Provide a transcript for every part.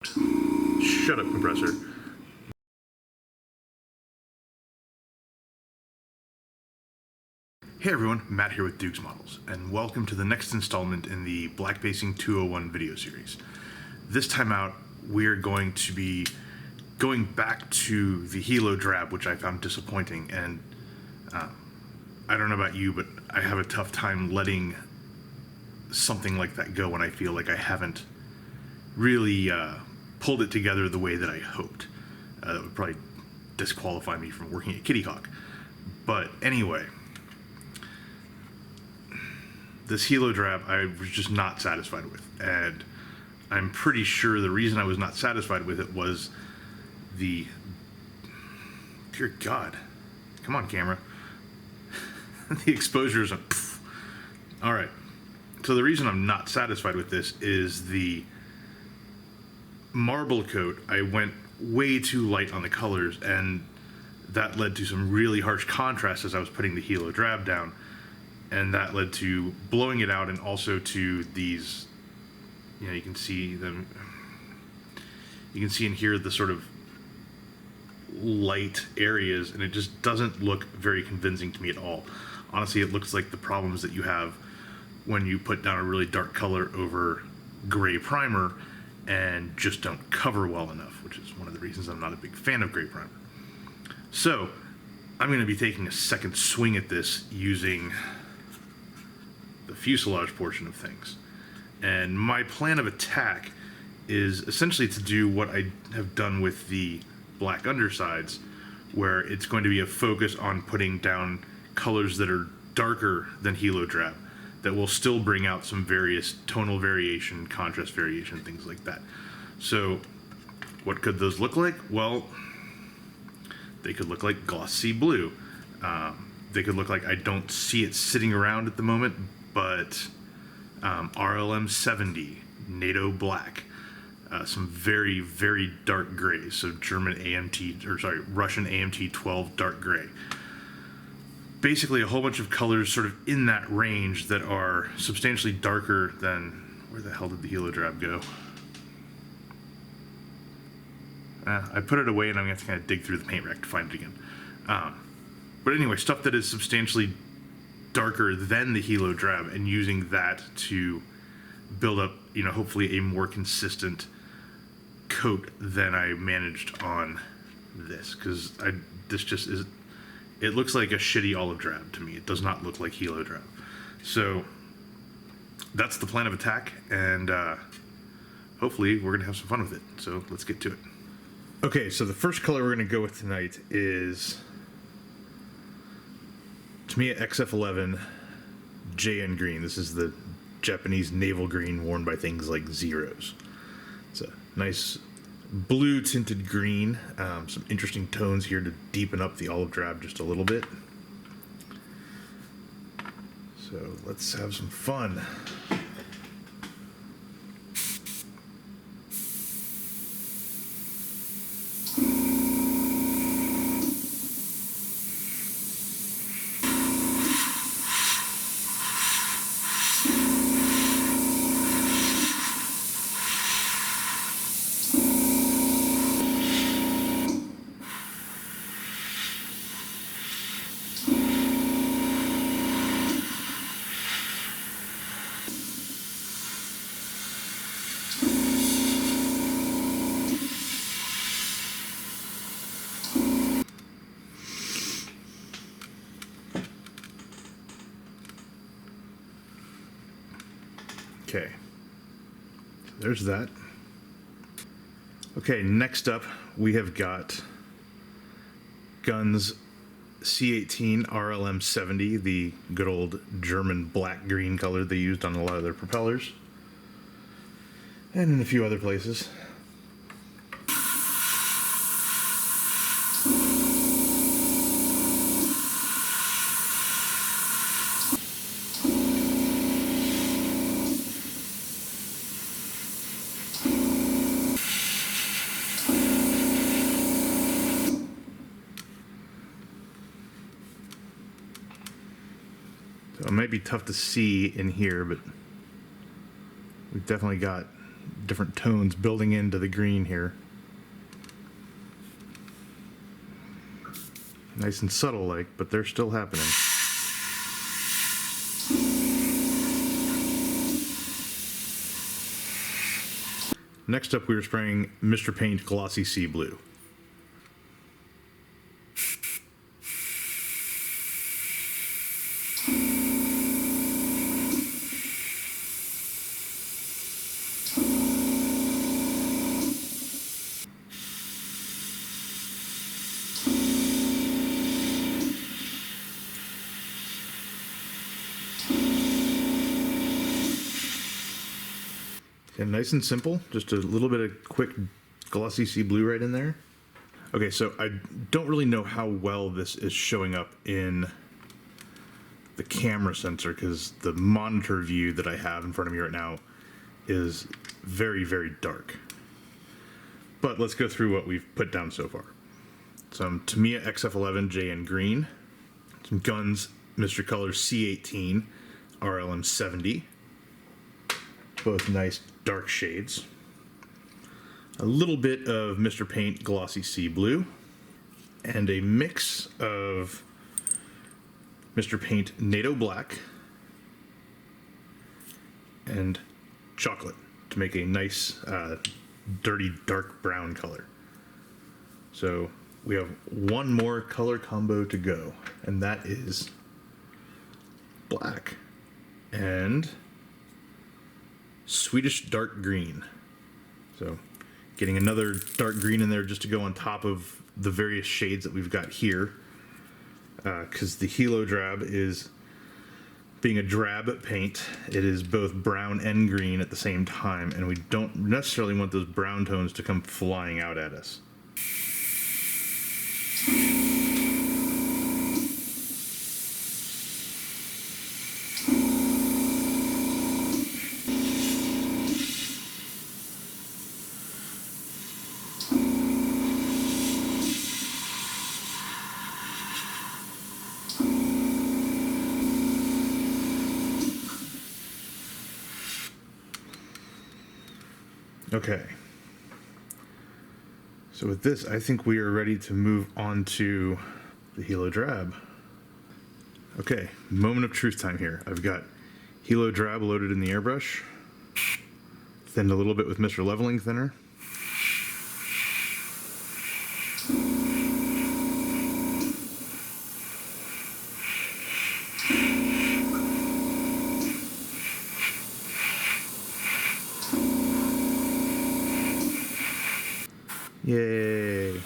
Shut up, compressor. Hey everyone, Matt here with Doogs Models, and welcome to the next installment in the Black Basing 201 video series. This time out, we're going to be going back to the Helo Drab, which I found disappointing, and I don't know about you, but I have a tough time letting something like that go when I feel like I haven't really pulled it together the way that I hoped. That would probably disqualify me from working at Kitty Hawk. But anyway, this Helo Drab I was just not satisfied with, and I'm pretty sure the reason I was not satisfied with it was the, dear God, come on camera, the exposures are, all right. So the reason I'm not satisfied with this is the marble coat. I went way too light on the colors, and that led to some really harsh contrast as I was putting the Helo Drab down, and that led to blowing it out, and also to these, you know, you can see them, you can see in here the sort of light areas, and it just doesn't look very convincing to me at all. Honestly, it looks like the problems that you have when you put down a really dark color over gray primer and just don't cover well enough, which is one of the reasons I'm not a big fan of gray primer. So I'm going to be taking a second swing at this using the fuselage portion of things. And my plan of attack is essentially to do what I have done with the black undersides, where it's going to be a focus on putting down colors that are darker than Helo Drab, that will still bring out some various tonal variation, contrast variation, things like that. So what could those look like? Well, they could look like glossy blue. They could look like, I don't see it sitting around at the moment, but RLM 70, NATO black, some very, very dark grays. So German AMT, or sorry, Russian AMT 12 dark gray. Basically a whole bunch of colors sort of in that range that are substantially darker than, where the hell did the Helo Drab go? I put it away, and I'm going to have to kind of dig through the paint rack to find it again. But anyway, stuff that is substantially darker than the Helo Drab, and using that to build up, you know, hopefully a more consistent coat than I managed on this, because this just is, it looks like a shitty olive drab to me. It does not look like Helo Drab. So that's the plan of attack, and hopefully we're gonna have some fun with it. So let's get to it. Okay, so the first color we're gonna go with tonight is Tamiya XF11 JN green. This is the Japanese naval green worn by things like Zeros. It's a nice blue tinted green, some interesting tones here to deepen up the olive drab just a little bit. So let's have some fun. Okay, there's that. Okay, next up we have got Gunn's C18 RLM 70, the good old German black-green color they used on a lot of their propellers, and in a few other places. So it might be tough to see in here, but we've definitely got different tones building into the green here. Nice and subtle like, but they're still happening. Next up, we were spraying Mr. Paint Glossy Sea Blue. And nice and simple, just a little bit of quick glossy sea blue right in there. Okay, so I don't really know how well this is showing up in the camera sensor because the monitor view that I have in front of me right now is very, very dark. But let's go through what we've put down so far. Some Tamiya XF11 JN Green, some Guns Mr. Color C18 RLM 70, both nice dark shades. A little bit of Mr. Paint Glossy Sea Blue, and a mix of Mr. Paint NATO Black and chocolate to make a nice dirty dark brown color. So we have one more color combo to go, and that is black and Swedish dark green. So getting another dark green in there just to go on top of the various shades that we've got here, because the Helo Drab is, being a drab paint, it is both brown and green at the same time, and we don't necessarily want those brown tones to come flying out at us. Okay, so with this, I think we are ready to move on to the Helo Drab. Okay, moment of truth time here. I've got Helo Drab loaded in the airbrush, thinned a little bit with Mr. Leveling Thinner. Yay!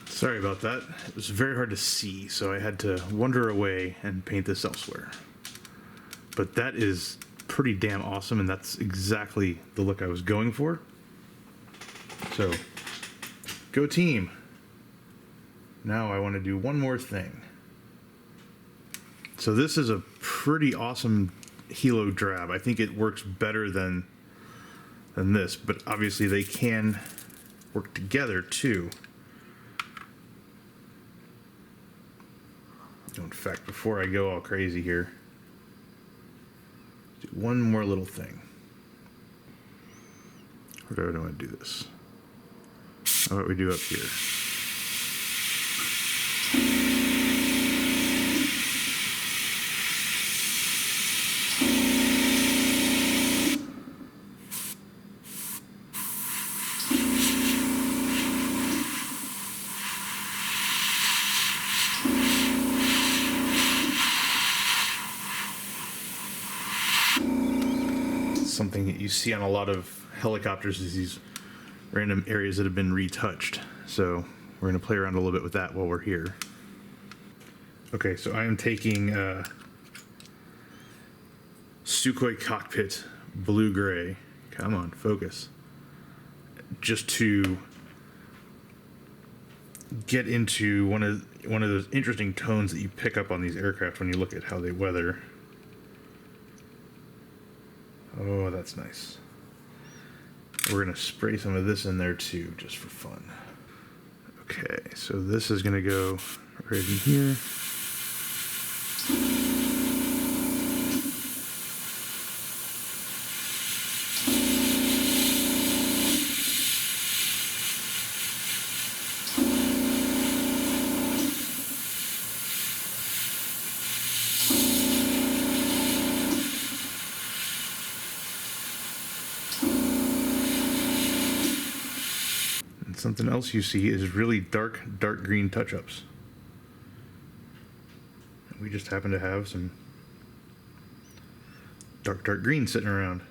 Sorry about that. It was very hard to see, so I had to wander away and paint this elsewhere. But that is pretty damn awesome, and that's exactly the look I was going for. So, go team. Now I want to do one more thing. So this is a pretty awesome Helo Drab. I think it works better than this, but obviously they can work together too. In fact, before I go all crazy here, do one more little thing. Where do I want to do this? How about we do up here? Something that you see on a lot of helicopters is these random areas that have been retouched. So we're going to play around a little bit with that while we're here. Okay, so I am taking Sukhoi Cockpit blue-gray. Come on, focus. Just to get into one of those interesting tones that you pick up on these aircraft when you look at how they weather. Oh, that's nice. we're going to spray some of this in there too, just for fun. Okay, so this is going to go right in here. Something else you see is really dark green touch-ups. We just happen to have some dark green sitting around.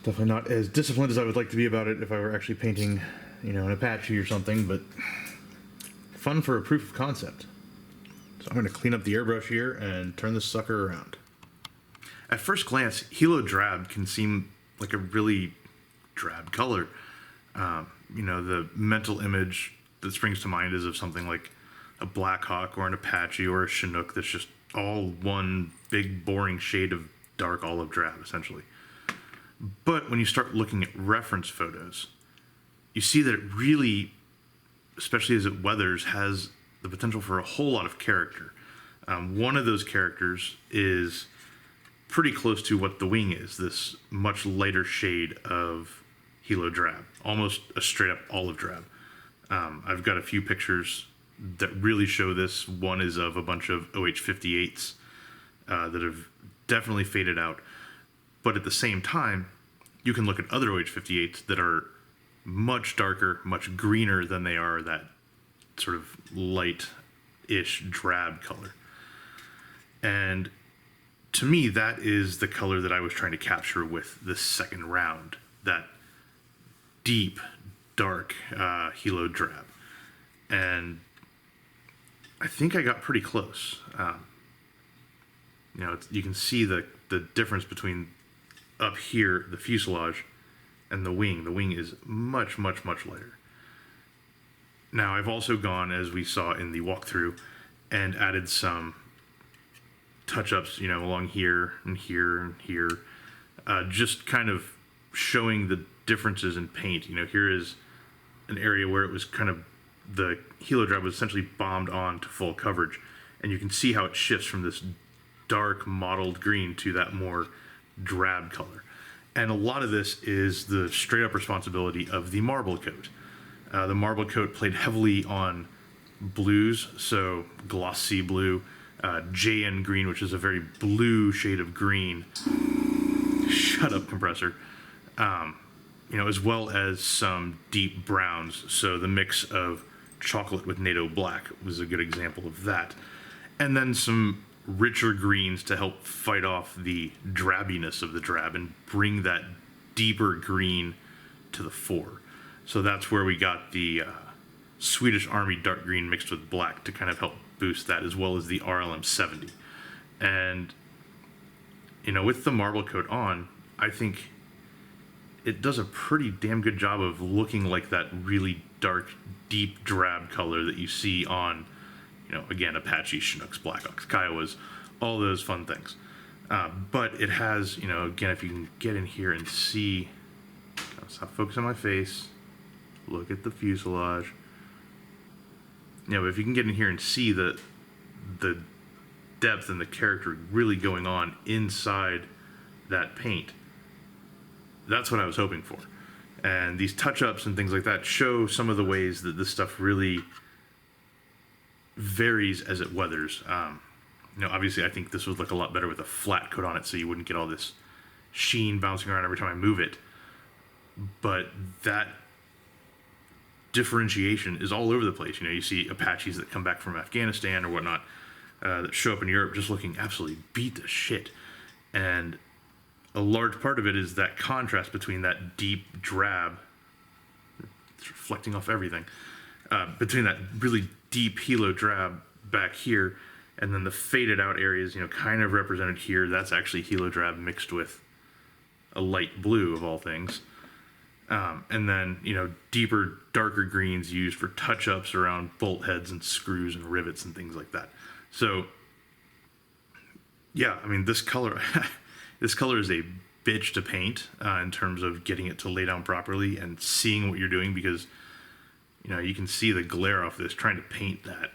Definitely not as disciplined as I would like to be about it if I were actually painting, you know, an Apache or something, but fun for a proof of concept. So I'm going to clean up the airbrush here and turn this sucker around. At first glance, Helo Drab can seem like a really drab color. You know, the mental image that springs to mind is of something like a Blackhawk or an Apache or a Chinook that's just all one big boring shade of dark olive drab, essentially. But when you start looking at reference photos, you see that it really, especially as it weathers, has the potential for a whole lot of character. One of those characters is pretty close to what the wing is, this much lighter shade of Helo Drab, almost a straight up olive drab. I've got a few pictures that really show this. One is of a bunch of OH58s that have definitely faded out. But at the same time, you can look at other OH58s that are much darker, much greener than they are that sort of light-ish drab color. And to me, that is the color that I was trying to capture with this second round, that deep, dark Helo Drab. And I think I got pretty close. You know, you can see the difference between up here, the fuselage, and the wing. The wing is much, much, much lighter. Now, I've also gone, as we saw in the walkthrough, and added some touch-ups, you know, along here and here and here, just kind of showing the differences in paint. You know, here is an area where it was kind of, the Helo Drab was essentially bombed on to full coverage, and you can see how it shifts from this dark mottled green to that more drab color. And a lot of this is the straight up responsibility of the marble coat. The marble coat played heavily on blues, so glossy blue, JN green, which is a very blue shade of green. Shut up, compressor. You know, as well as some deep browns. So the mix of chocolate with NATO black was a good example of that. And then some richer greens to help fight off the drabbiness of the drab and bring that deeper green to the fore. So that's where we got the Swedish Army dark green mixed with black to kind of help boost that, as well as the RLM 70. And, you know, with the marble coat on, I think it does a pretty damn good job of looking like that really dark, deep drab color that you see on, you know, again, Apache, Chinooks, Blackhawks, Kiowas, all those fun things. But it has, you know, again, if you can get in here and see, stop focusing on my face, look at the fuselage. You know, if you can get in here and see the depth and the character really going on inside that paint, that's what I was hoping for. And these touch-ups and things like that show some of the ways that this stuff really varies as it weathers. You know, obviously I think this would look a lot better with a flat coat on it, so you wouldn't get all this sheen bouncing around every time I move it. But that differentiation is all over the place. You know, you see Apaches that come back from Afghanistan or whatnot that show up in Europe just looking absolutely beat to shit. And a large part of it is that contrast between that deep drab, it's reflecting off everything, between that really deep Helo drab back here and then the faded out areas, you know, kind of represented here. That's actually Helo drab mixed with a light blue of all things. And then, you know, deeper, darker greens used for touch-ups around bolt heads and screws and rivets and things like that. So, yeah, I mean, this color, this color is a bitch to paint in terms of getting it to lay down properly and seeing what you're doing, because, you know, you can see the glare off this. Trying to paint that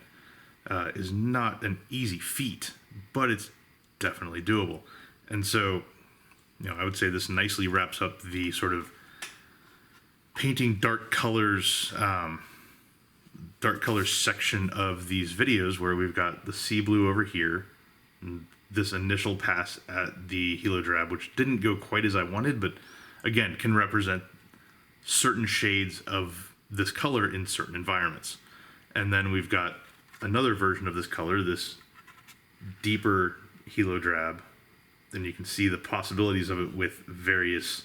is not an easy feat, but it's definitely doable. And so, you know, I would say this nicely wraps up the sort of painting dark colors section of these videos, where we've got the sea blue over here, and this initial pass at the Helo Drab, which didn't go quite as I wanted, but again can represent certain shades of this color in certain environments. And then we've got another version of this color, this deeper Helo Drab, and you can see the possibilities of it with various,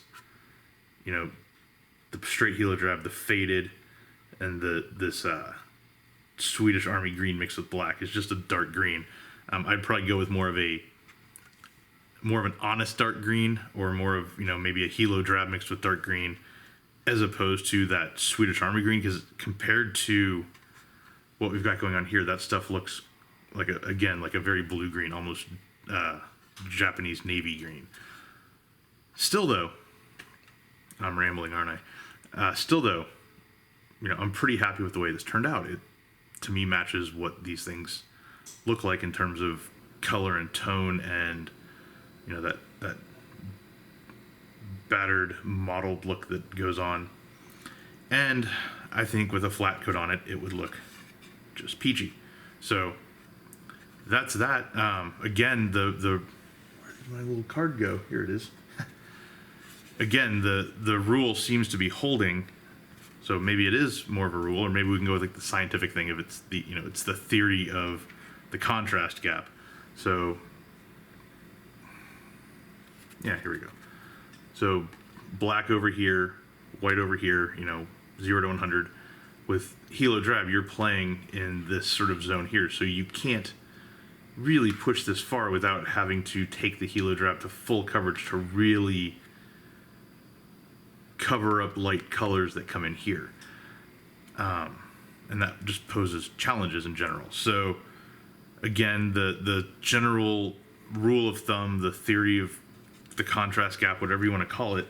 you know, the straight Helo Drab, the faded, and this Swedish Army green mixed with black is just a dark green. I'd probably go with more of an honest dark green, or more of, you know, maybe a Helo Drab mixed with dark green, as opposed to that Swedish Army green, because compared to what we've got going on here, that stuff looks like like a very blue green, almost Japanese navy green. Still though, I'm rambling, aren't I? Still though, you know, I'm pretty happy with the way this turned out. It, to me, matches what these things look like in terms of color and tone, and, you know, that battered, mottled look that goes on. And I think with a flat coat on it, it would look just peachy. So that's that. Again, where did my little card go? Here it is. Again, the rule seems to be holding. So maybe it is more of a rule, or maybe we can go with like the scientific thing of it's the, you know, it's the theory of the contrast gap. So yeah, here we go. So black over here, white over here, you know, 0 to 100. With Helo Drab, you're playing in this sort of zone here, so you can't really push this far without having to take the Helo Drab to full coverage to really cover up light colors that come in here. And that just poses challenges in general. So again, the general rule of thumb, the theory of the contrast gap, whatever you want to call it,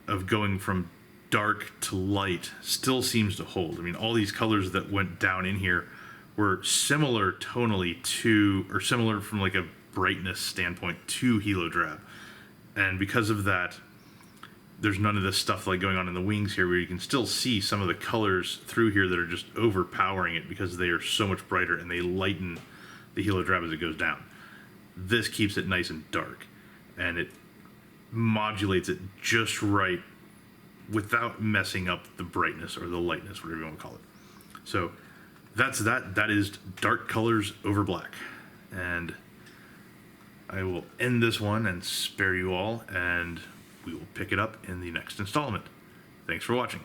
of going from dark to light still seems to hold. I mean, all these colors that went down in here were similar tonally to, or similar from like a brightness standpoint to Helo Drab. And because of that, there's none of this stuff like going on in the wings here, where you can still see some of the colors through here that are just overpowering it because they are so much brighter and they lighten the Helo Drab as it goes down. This keeps it nice and dark, and it modulates it just right without messing up the brightness or the lightness, whatever you want to call it. So that's that. That is dark colors over black. And I will end this one and spare you all, and we will pick it up in the next installment. Thanks for watching.